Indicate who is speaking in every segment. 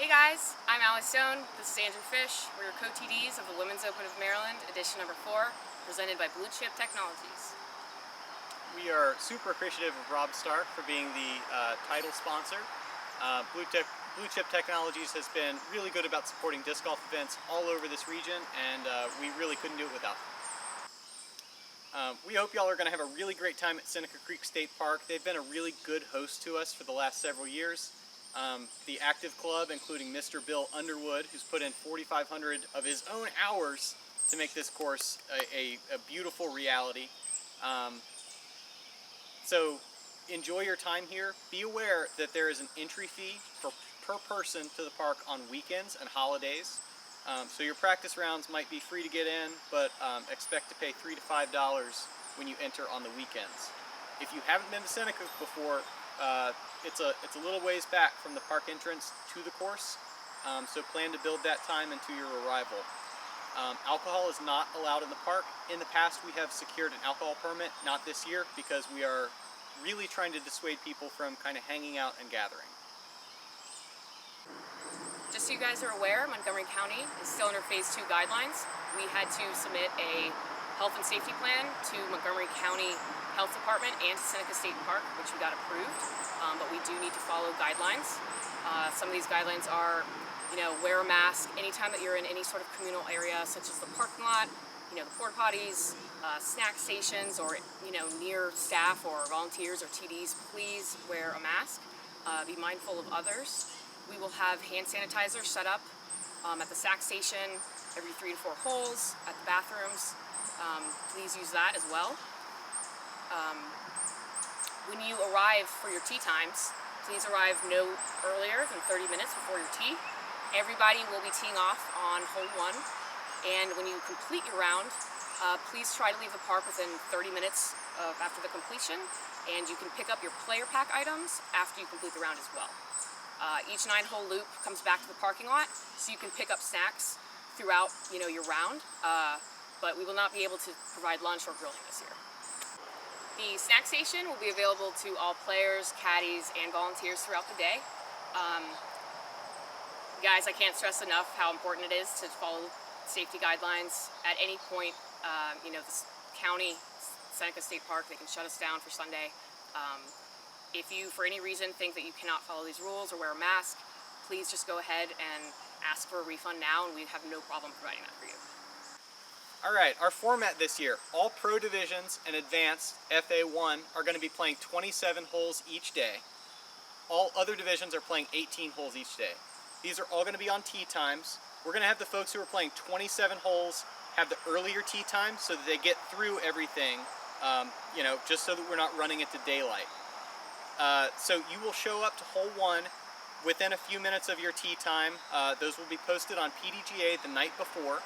Speaker 1: Hey guys, I'm Alex Stone, this is Andrew Fish. We're your co-TDs of the Women's Open of Maryland, edition number 4, presented by BlueChip Technologies.
Speaker 2: We are super appreciative of Rob Stark for being the title sponsor. BlueChip Technologies has been really good about supporting disc golf events all over this region, and we really couldn't do it without them. We hope y'all are going to have a really great time at Seneca Creek State Park. They've been a really good host to us for the last several years. The active club, including Mr. Bill Underwood, who's put in 4,500 of his own hours to make this course a beautiful reality. So enjoy your time here. Be aware that there is an entry fee per person to the park on weekends and holidays. So your practice rounds might be free to get in, but expect to pay $3 to $5 when you enter on the weekends. If you haven't been to Seneca before, it's a little ways back from the park entrance to the course, so plan to build that time into your arrival. Alcohol is not allowed in the park. In the past we have secured an alcohol permit, not this year, because we are really trying to dissuade people from kind of hanging out and gathering.
Speaker 1: Just so you guys are aware, Montgomery County is still under Phase 2 guidelines. We had to submit a health and safety plan to Montgomery County Health Department and to Seneca State Park, which we got approved, but we do need to follow guidelines. Some of these guidelines are, wear a mask anytime that you're in any sort of communal area, such as the parking lot, the porta potties, snack stations, or near staff or volunteers or TDs. Please wear a mask. Be mindful of others. We will have hand sanitizer set up at the sack station every 3 to 4 holes, at the bathrooms. Please use that as well. When you arrive for your tee times, please arrive no earlier than 30 minutes before your tee. Everybody will be teeing off on hole 1, and when you complete your round, please try to leave the park within 30 minutes after the completion, and you can pick up your player pack items after you complete the round as well. Each 9-hole loop comes back to the parking lot, so you can pick up snacks throughout your round, but we will not be able to provide lunch or grilling this year. The snack station will be available to all players, caddies, and volunteers throughout the day. Guys, I can't stress enough how important it is to follow safety guidelines. At any point, the county, Seneca State Park, they can shut us down for Sunday. If you, for any reason, think that you cannot follow these rules or wear a mask, please just go ahead and ask for a refund now, and we have no problem providing that for you.
Speaker 2: Alright, our format this year, all pro divisions and advanced FA1 are going to be playing 27 holes each day. All other divisions are playing 18 holes each day. These are all going to be on tee times. We're going to have the folks who are playing 27 holes have the earlier tee time so that they get through everything, just so that we're not running into daylight. So you will show up to hole 1 within a few minutes of your tee time. Those will be posted on PDGA the night before.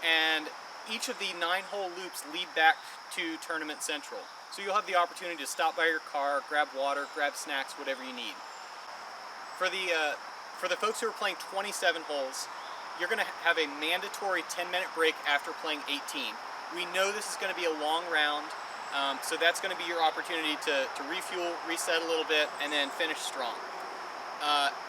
Speaker 2: And each of the 9-hole loops lead back to Tournament Central. So you'll have the opportunity to stop by your car, grab water, grab snacks, whatever you need. For the folks who are playing 27 holes, you're going to have a mandatory 10-minute break after playing 18. We know this is going to be a long round, so that's going to be your opportunity to refuel, reset a little bit, and then finish strong.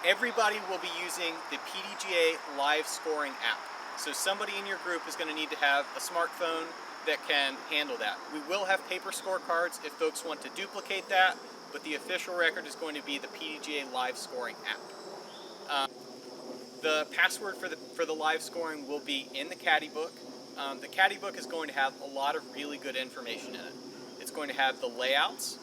Speaker 2: Everybody will be using the PDGA live scoring app. So somebody in your group is going to need to have a smartphone that can handle that. We will have paper scorecards if folks want to duplicate that, but the official record is going to be the PDGA live scoring app. The password for the live scoring will be in the caddy book. The caddy book is going to have a lot of really good information in it. It's going to have the layouts.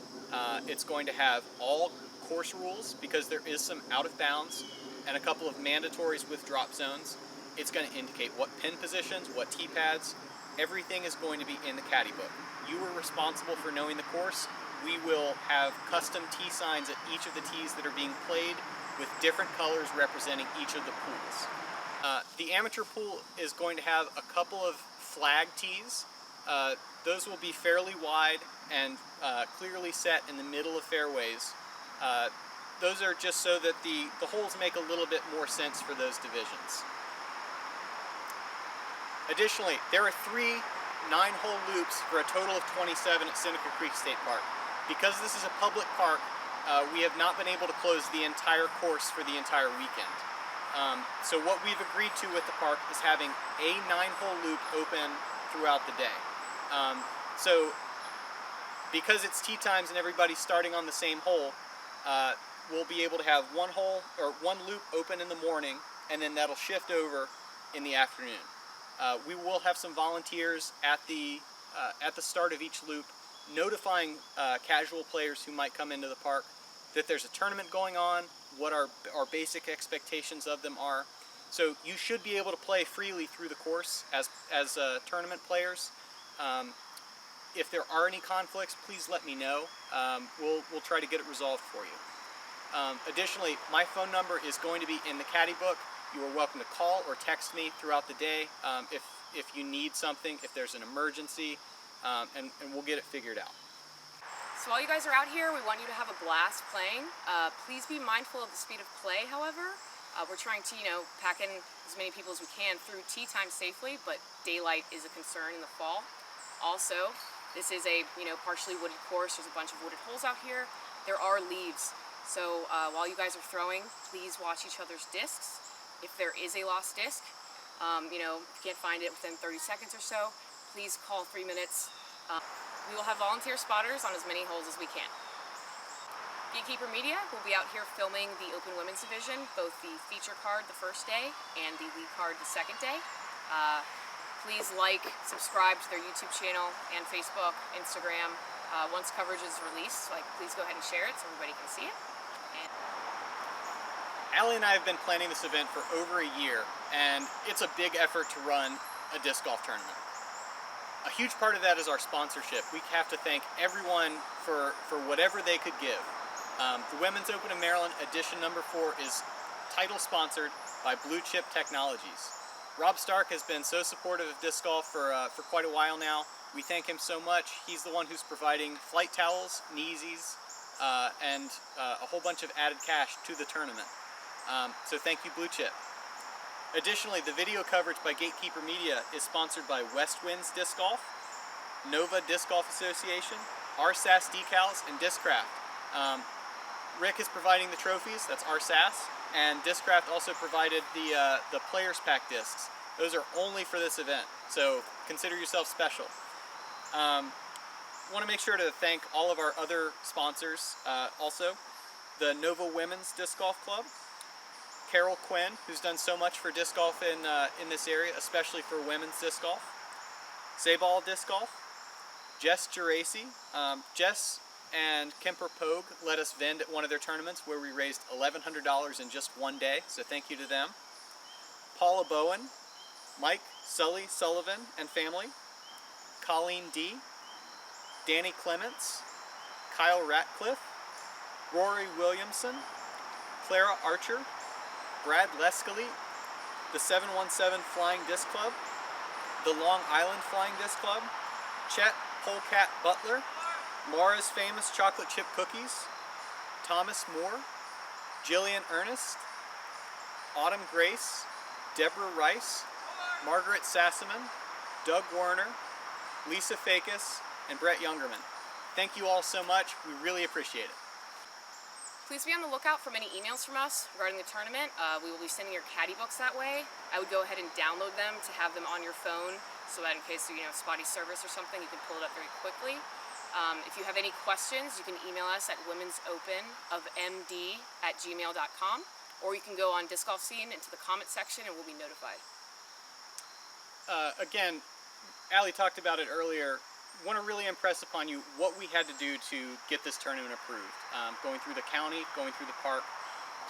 Speaker 2: It's going to have all course rules, because there is some out of bounds and a couple of mandatories with drop zones. It's going to indicate what pin positions, what tee pads. Everything is going to be in the caddy book. You are responsible for knowing the course. We will have custom tee signs at each of the tees that are being played with different colors representing each of the pools. The amateur pool is going to have a couple of flag tees. Those will be fairly wide and clearly set in the middle of fairways. Those are just so that the holes make a little bit more sense for those divisions. Additionally, there are 3 9-hole loops for a total of 27 at Seneca Creek State Park. Because this is a public park, we have not been able to close the entire course for the entire weekend. So what we've agreed to with the park is having a 9-hole loop open throughout the day. So because it's tee times and everybody's starting on the same hole, we'll be able to have one loop open in the morning, and then that'll shift over in the afternoon. We will have some volunteers at the start of each loop, notifying casual players who might come into the park that there's a tournament going on, what our basic expectations of them are. So you should be able to play freely through the course as tournament players. If there are any conflicts, please let me know. We'll try to get it resolved for you. Additionally, my phone number is going to be in the caddy book. You are welcome to call or text me throughout the day if you need something, if there's an emergency, and we'll get it figured out.
Speaker 1: So while you guys are out here, we want you to have a blast playing. Please be mindful of the speed of play, however. We're trying to, pack in as many people as we can through tee time safely, but daylight is a concern in the fall. Also, this is a, partially wooded course. There's a bunch of wooded holes out here. There are leaves. So while you guys are throwing, please watch each other's discs. If there is a lost disc, if you can't find it within 30 seconds or so, please call 3 minutes. We will have volunteer spotters on as many holes as we can. Beekeeper Media will be out here filming the Open Women's Division, both the feature card the first day and the lead card the second day. Please subscribe to their YouTube channel and Facebook, Instagram. Once coverage is released, please go ahead and share it so everybody can see it.
Speaker 2: Allie and I have been planning this event for over a year, and it's a big effort to run a disc golf tournament. A huge part of that is our sponsorship. We have to thank everyone for whatever they could give. The Women's Open in Maryland, edition number 4, is title sponsored by BlueChip Technologies. Rob Stark has been so supportive of disc golf for quite a while now. We thank him so much. He's the one who's providing flight towels, kneesies, and a whole bunch of added cash to the tournament. So thank you, BlueChip. Additionally, the video coverage by Gatekeeper Media is sponsored by West Winds Disc Golf, Nova Disc Golf Association, RSAS Decals, and Discraft. Rick is providing the trophies, that's RSAS, and Discraft also provided the Players Pack discs. Those are only for this event, so consider yourself special. Want to make sure to thank all of our other sponsors also. The Nova Women's Disc Golf Club, Carol Quinn, who's done so much for disc golf in this area, especially for women's disc golf. Zayball Disc Golf, Jess Geraci. Jess and Kemper Pogue let us vend at one of their tournaments where we raised $1,100 in just one day, so thank you to them. Paula Bowen, Mike Sully Sullivan and family, Colleen D, Danny Clements, Kyle Ratcliffe, Rory Williamson, Clara Archer, Brad Lescali, the 717 Flying Disc Club, the Long Island Flying Disc Club, Chet Polecat Butler, Laura's Famous Chocolate Chip Cookies, Thomas Moore, Jillian Ernest, Autumn Grace, Deborah Rice, Margaret Sassaman, Doug Werner, Lisa Fakis, and Brett Youngerman. Thank you all so much. We really appreciate it.
Speaker 1: Please be on the lookout for many emails from us regarding the tournament. We will be sending your caddy books that way. I would go ahead and download them to have them on your phone so that in case you spotty service or something, you can pull it up very quickly. If you have any questions, you can email us at womensopenofmd@gmail.com, or you can go on Disc Golf Scene into the comment section and we'll be notified.
Speaker 2: Again, Allie talked about it earlier. Want to really impress upon you what we had to do to get this tournament approved. Going through the county, going through the park.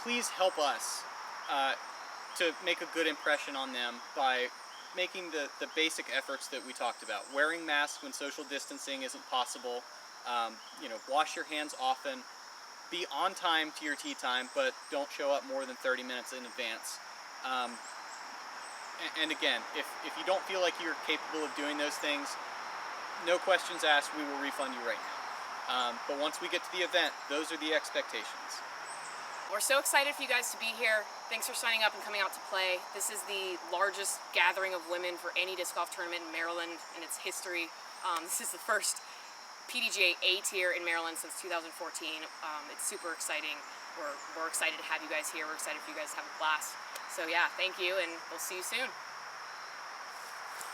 Speaker 2: Please help us to make a good impression on them by making the basic efforts that we talked about. Wearing masks when social distancing isn't possible. Wash your hands often. Be on time to your tee time, but don't show up more than 30 minutes in advance. And again, if you don't feel like you're capable of doing those things, no questions asked, we will refund you right now. But once we get to the event, those are the expectations.
Speaker 1: We're so excited for you guys to be here. Thanks for signing up and coming out to play. This is the largest gathering of women for any disc golf tournament in Maryland in its history. This is the first PDGA A tier in Maryland since 2014. It's super exciting. We're excited to have you guys here. We're excited for you guys to have a blast. So yeah, thank you, and we'll see you soon.